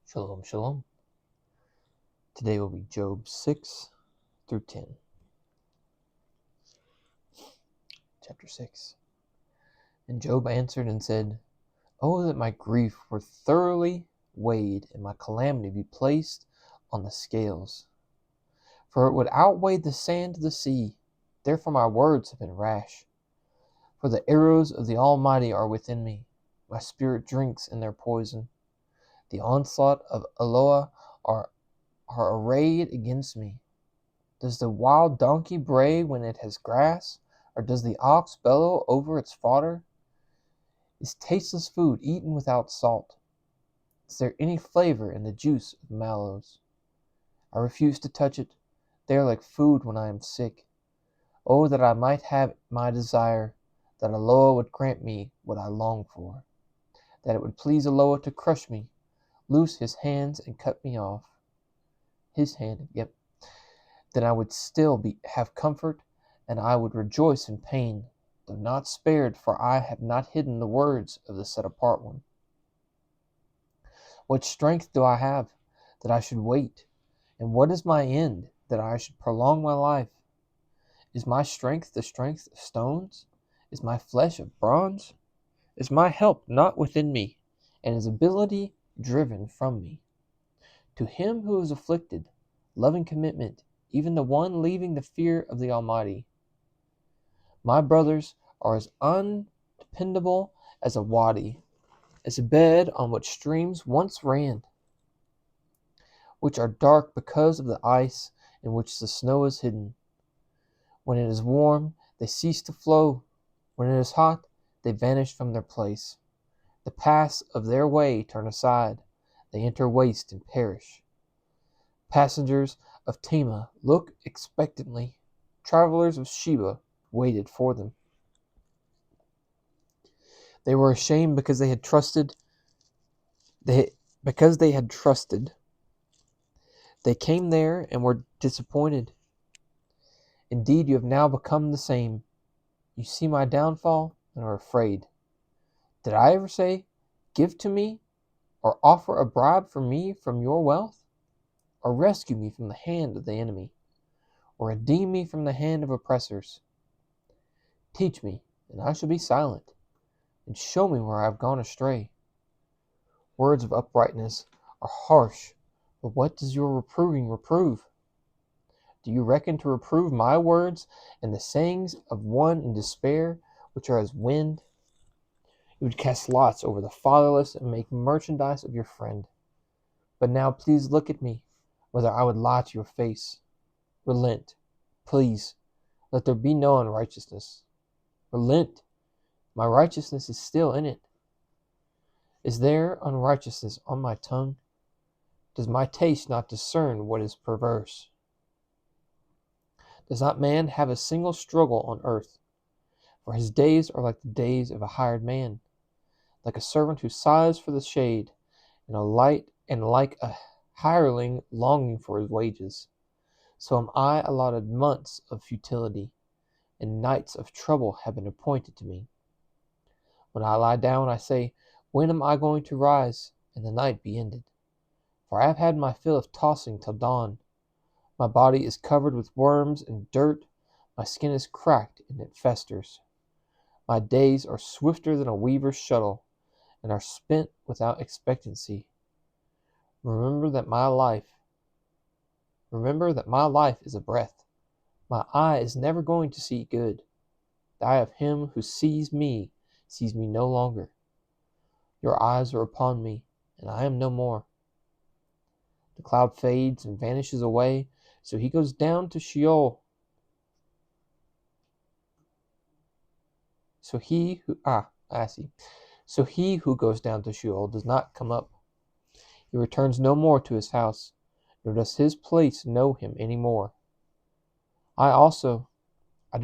Shalom, shalom. Today will be Job 6 through 10. Chapter 6. And Job answered and said, Oh, that my grief were thoroughly weighed, and my calamity be placed on the scales. For it would outweigh the sand of the sea. Therefore my words have been rash. For the arrows of the Almighty are within me. My spirit drinks in their poison. The onslaught of Eloah are arrayed against me. Does the wild donkey bray when it has grass, or does the ox bellow over its fodder? Is tasteless food eaten without salt? Is there any flavor in the juice of mallows? I refuse to touch it. They are like food when I am sick. Oh, that I might have my desire, that Eloah would grant me what I long for, that it would please Eloah to crush me, loose his hands and cut me off. His hand, yep. Then I would still have comfort, and I would rejoice in pain, though not spared, for I have not hidden the words of the set-apart one. What strength do I have, that I should wait? And what is my end, that I should prolong my life? Is my strength the strength of stones? Is my flesh of bronze? Is my help not within me, and his ability driven from me? To him who is afflicted, loving commitment, even the one leaving the fear of the Almighty. My brothers are as undependable as a wadi, as a bed on which streams once ran, which are dark because of the ice in which the snow is hidden. When it is warm, they cease to flow. When it is hot, they vanish from their place. The paths of their way turn aside. They enter waste and perish. Passengers of Tema look expectantly. Travelers of Sheba waited for them. They were ashamed because they had trusted. They came there and were disappointed. Indeed, you have now become the same. You see my downfall and are afraid. Did I ever say, give to me, or offer a bribe for me from your wealth, or rescue me from the hand of the enemy, or redeem me from the hand of oppressors? Teach me, and I shall be silent, and show me where I have gone astray. Words of uprightness are harsh, but what does your reproving reprove? Do you reckon to reprove my words and the sayings of one in despair, which are as wind? You would cast lots over the fatherless and make merchandise of your friend. But now please look at me, whether I would lie to your face. Relent, please. Let there be no unrighteousness. Relent. My righteousness is still in it. Is there unrighteousness on my tongue? Does my taste not discern what is perverse? Does not man have a single struggle on earth? For his days are like the days of a hired man, like a servant who sighs for the shade, and like a hireling longing for his wages. So am I allotted months of futility, and nights of trouble have been appointed to me. When I lie down, I say, when am I going to rise, and the night be ended? For I have had my fill of tossing till dawn. My body is covered with worms and dirt. My skin is cracked, and it festers. My days are swifter than a weaver's shuttle, and are spent without expectancy. Remember that my life is a breath. My eye is never going to see good. The eye of him who sees me no longer. Your eyes are upon me, and I am no more. The cloud fades and vanishes away, so he goes down to Sheol. So he who goes down to Sheol does not come up. He returns no more to his house, nor does his place know him any more. I do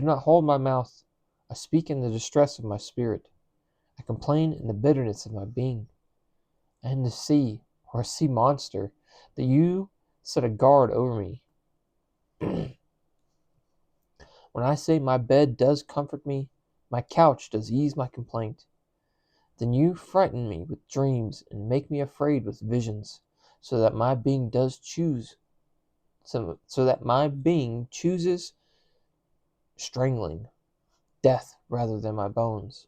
not hold my mouth. I speak in the distress of my spirit. I complain in the bitterness of my being. I am the sea, or a sea monster, that you set a guard over me. When I say my bed does comfort me, my couch does ease my complaint, then you frighten me with dreams and make me afraid with visions, so that my being chooses strangling, death rather than my bones.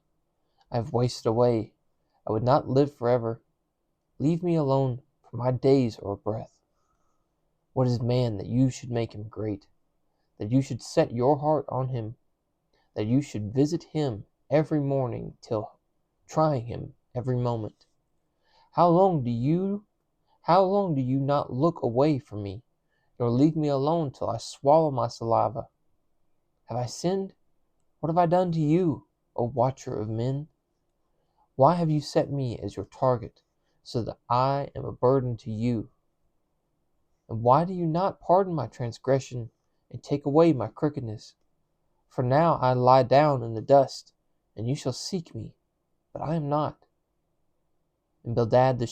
I have wasted away. I would not live forever. Leave me alone, for my days are a breath. What is man that you should make him great, that you should set your heart on him, that you should visit him every morning till trying him every moment? How long do you not look away from me, nor leave me alone till I swallow my saliva? Have I sinned? What have I done to you, O watcher of men? Why have you set me as your target, so that I am a burden to you? And why do you not pardon my transgression and take away my crookedness? For now I lie down in the dust, and you shall seek me, but I am not. And Bildad the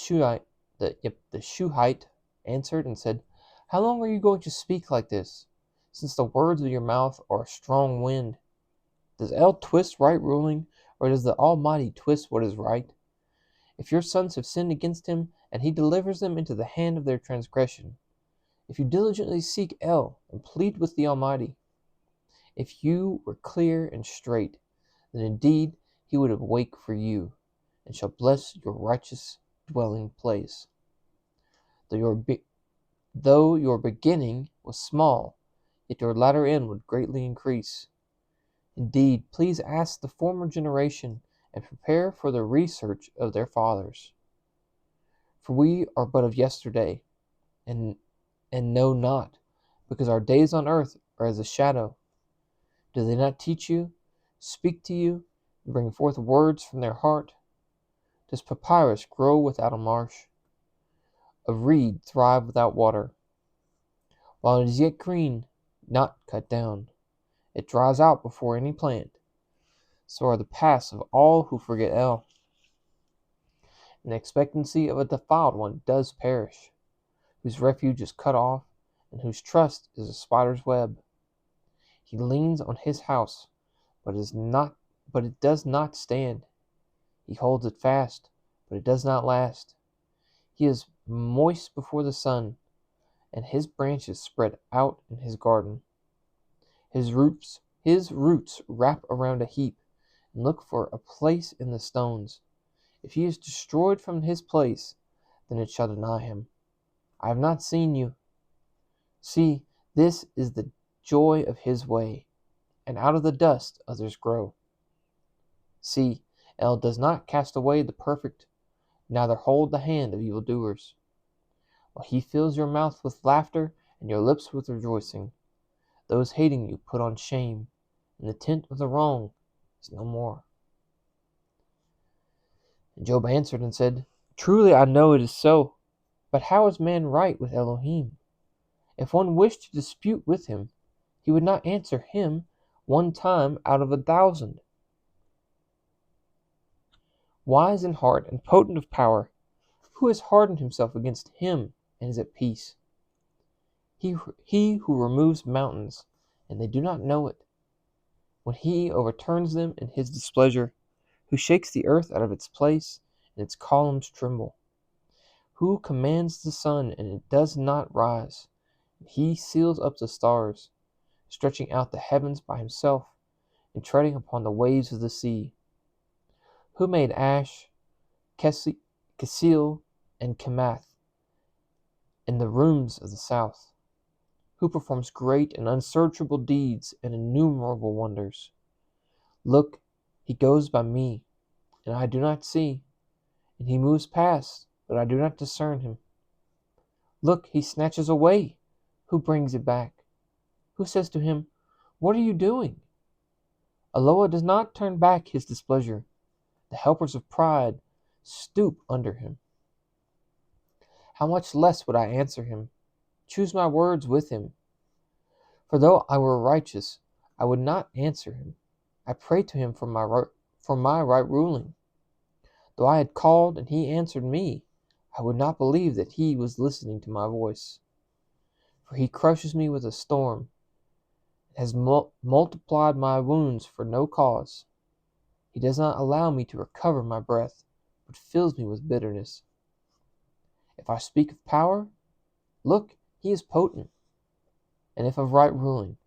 Shuhite answered and said, How long are you going to speak like this, since the words of your mouth are a strong wind? Does El twist right ruling, or does the Almighty twist what is right? If your sons have sinned against him, and he delivers them into the hand of their transgression, if you diligently seek El and plead with the Almighty, if you were clear and straight, then indeed he would awake for you, and shall bless your righteous dwelling place. Though your beginning was small, yet your latter end would greatly increase. Indeed, please ask the former generation, and prepare for the research of their fathers. For we are but of yesterday, and know not, because our days on earth are as a shadow. Do they not teach you, speak to you, and bring forth words from their heart? Does papyrus grow without a marsh, a reed thrive without water? While it is yet green, not cut down, it dries out before any plant. So are the paths of all who forget El. And the expectancy of a defiled one does perish, whose refuge is cut off, and whose trust is a spider's web. He leans on his house, but it does not stand. He holds it fast, but it does not last. He is moist before the sun, and his branches spread out in his garden. His roots wrap around a heap, and look for a place in the stones. If he is destroyed from his place, then it shall deny him. I have not seen you. See, this is the joy of his way, and out of the dust others grow. See, El does not cast away the perfect, neither hold the hand of evildoers. While he fills your mouth with laughter and your lips with rejoicing, those hating you put on shame, and the tent of the wrong is no more. And Job answered and said, Truly I know it is so, but how is man right with Elohim? If one wished to dispute with him, he would not answer him one time out of 1,000. Wise in heart and potent of power, who has hardened himself against him and is at peace? He who removes mountains, and they do not know it, when he overturns them in his displeasure, who shakes the earth out of its place, and its columns tremble, who commands the sun, and it does not rise, and he seals up the stars, stretching out the heavens by himself, and treading upon the waves of the sea, who made Ash, Kesil, and Kemath, in the rooms of the south, who performs great and unsearchable deeds and innumerable wonders. Look, he goes by me, and I do not see, and he moves past, but I do not discern him. Look, he snatches away, who brings it back? Who says to him, What are you doing? Eloah does not turn back his displeasure. The helpers of pride stoop under him. How much less would I answer him, choose my words with him? For though I were righteous, I would not answer him. I pray to him for my right ruling. Though I had called and he answered me, I would not believe that he was listening to my voice. For he crushes me with a storm, and has multiplied my wounds for no cause. He does not allow me to recover my breath, but fills me with bitterness. If I speak of power, look, he is potent. And if of right ruling,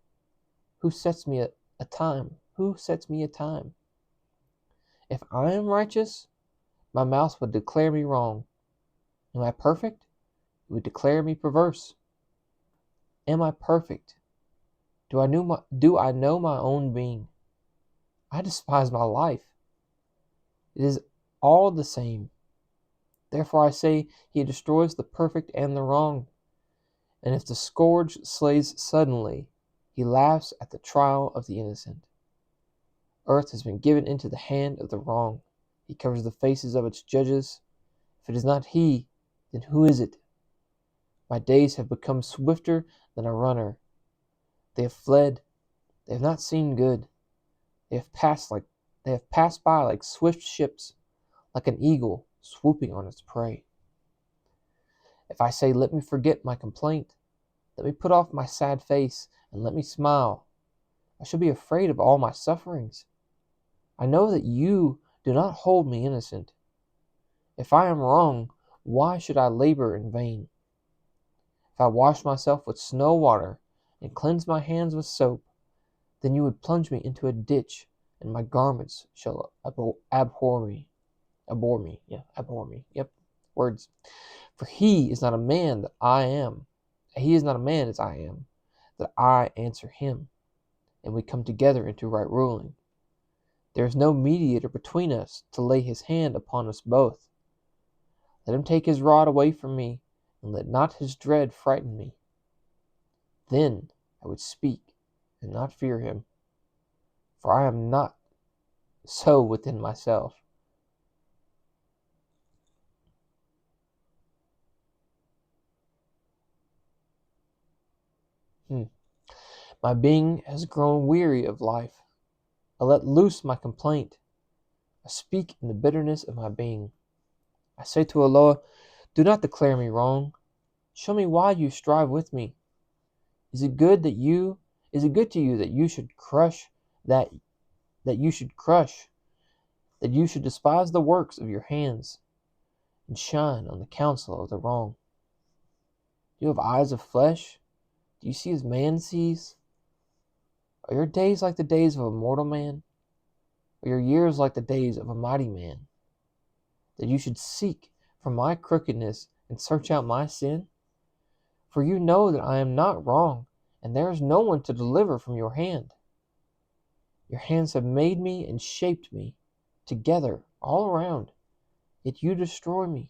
who sets me a time? Who sets me a time? If I am righteous, my mouth would declare me wrong. Am I perfect? It would declare me perverse. Am I perfect? Do I know my own being? I despise my life. It is all the same. Therefore I say, he destroys the perfect and the wrong. And if the scourge slays suddenly, he laughs at the trial of the innocent. Earth has been given into the hand of the wrong. He covers the faces of its judges. If it is not he, then who is it? My days have become swifter than a runner. They have fled. They have not seen good. They have passed by like swift ships, like an eagle swooping on its prey. If I say, let me forget my complaint, let me put off my sad face, and let me smile, I shall be afraid of all my sufferings. I know that you do not hold me innocent. If I am wrong, why should I labor in vain? If I wash myself with snow water and cleanse my hands with soap, then you would plunge me into a ditch, and my garments shall abhor me. Abhor me. Yep, words. For he is not a man that I am. He is not a man as I am, that I answer him, and we come together into right ruling. There is no mediator between us to lay his hand upon us both. Let him take his rod away from me, and let not his dread frighten me. Then I would speak and not fear him, for I am not so within myself. My being has grown weary of life. I let loose my complaint. I speak in the bitterness of my being. I say to Eloah, do not declare me wrong. Show me why you strive with me. Is it good to you that you should crush that you should crush, that you should despise the works of your hands, and shine on the counsel of the wrong? Do you have eyes of flesh? Do you see as man sees? Are your days like the days of a mortal man? Are your years like the days of a mighty man? That you should seek for my crookedness and search out my sin? For you know that I am not wrong, and there is no one to deliver from your hand. Your hands have made me and shaped me together all around, yet you destroy me.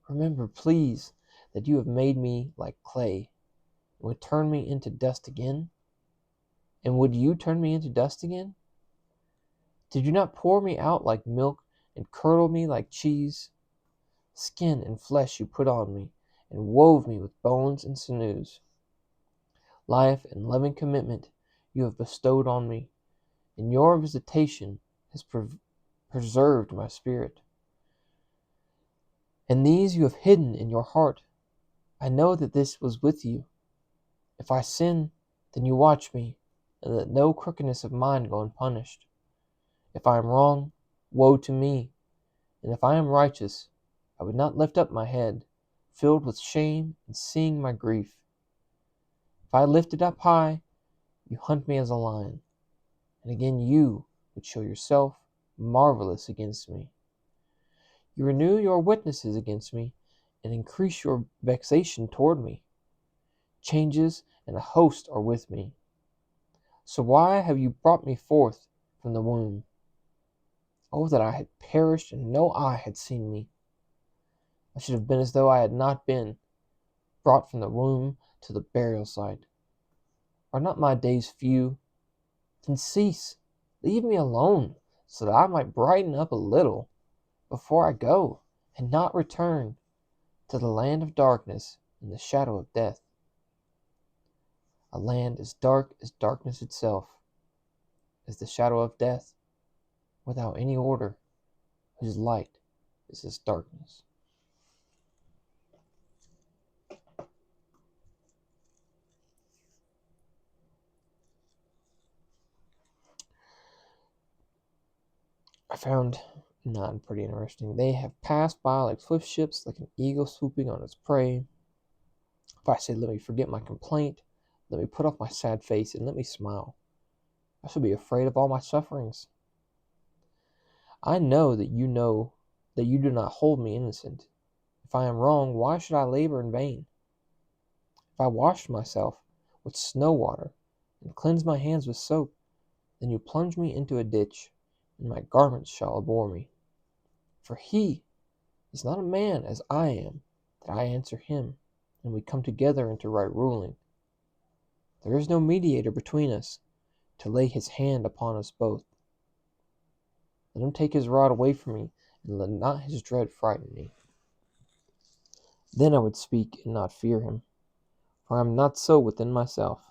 Remember, please, that you have made me like clay, and would turn me into dust again? And would you turn me into dust again? Did you not pour me out like milk and curdle me like cheese? Skin and flesh you put on me, and wove me with bones and sinews. Life and loving commitment you have bestowed on me, and your visitation has preserved my spirit. And these you have hidden in your heart. I know that this was with you. If I sin, then you watch me, and let no crookedness of mine go unpunished. If I am wrong, woe to me, and if I am righteous, I would not lift up my head, filled with shame and seeing my grief. If I lift it up high, you hunt me as a lion, and again you would show yourself marvelous against me. You renew your witnesses against me, and increase your vexation toward me. Changes and a host are with me. So why have you brought me forth from the womb? Oh, that I had perished and no eye had seen me. I should have been as though I had not been brought from the womb to the burial site. Are not my days few? Then cease, leave me alone, so that I might brighten up a little before I go, and not return to the land of darkness and the shadow of death. A land as dark as darkness itself, as the shadow of death, without any order, whose light is as darkness. I found Not pretty interesting. They have passed by like swift ships, like an eagle swooping on its prey. If I say, let me forget my complaint, let me put off my sad face, and let me smile, I shall be afraid of all my sufferings. I know that you do not hold me innocent. If I am wrong, why should I labor in vain? If I wash myself with snow water and cleanse my hands with soap, then you plunge me into a ditch, and my garments shall abhor me. For he is not a man as I am, that I answer him, and we come together into right ruling. There is no mediator between us, to lay his hand upon us both. Let him take his rod away from me, and let not his dread frighten me. Then I would speak and not fear him, for I am not so within myself.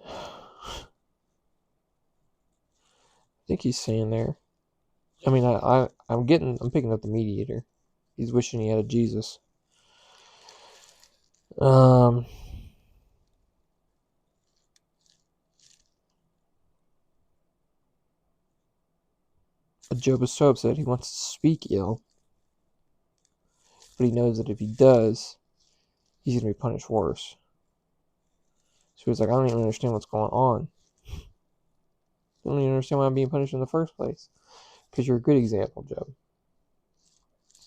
I think he's saying there. I mean, I'm picking up the mediator. He's wishing he had a Jesus. But Job is so upset he wants to speak ill, but he knows that if he does, he's going to be punished worse. So he's like, I don't even understand what's going on. I don't even understand why I'm being punished in the first place. Because you're a good example, Job.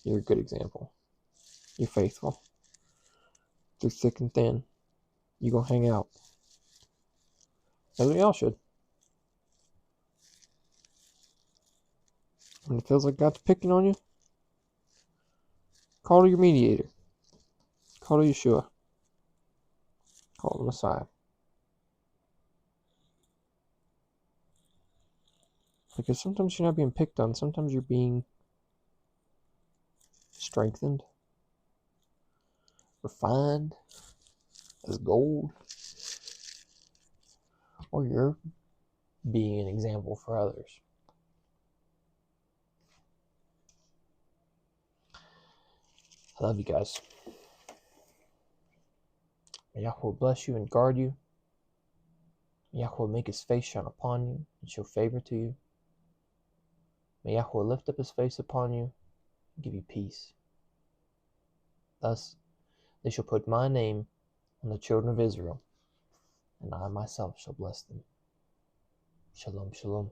You're a good example. You're faithful. Through thick and thin. You go hang out. That's what y'all should. When it feels like God's picking on you, call to your mediator. Call to Yeshua. Call the Messiah. Because sometimes you're not being picked on. Sometimes you're being strengthened, refined as gold, or you're being an example for others. I love you guys. May Yahweh bless you and guard you. May Yahweh make his face shine upon you and show favor to you. May Yahweh lift up his face upon you and give you peace. Thus they shall put my name on the children of Israel, and I myself shall bless them. Shalom, shalom.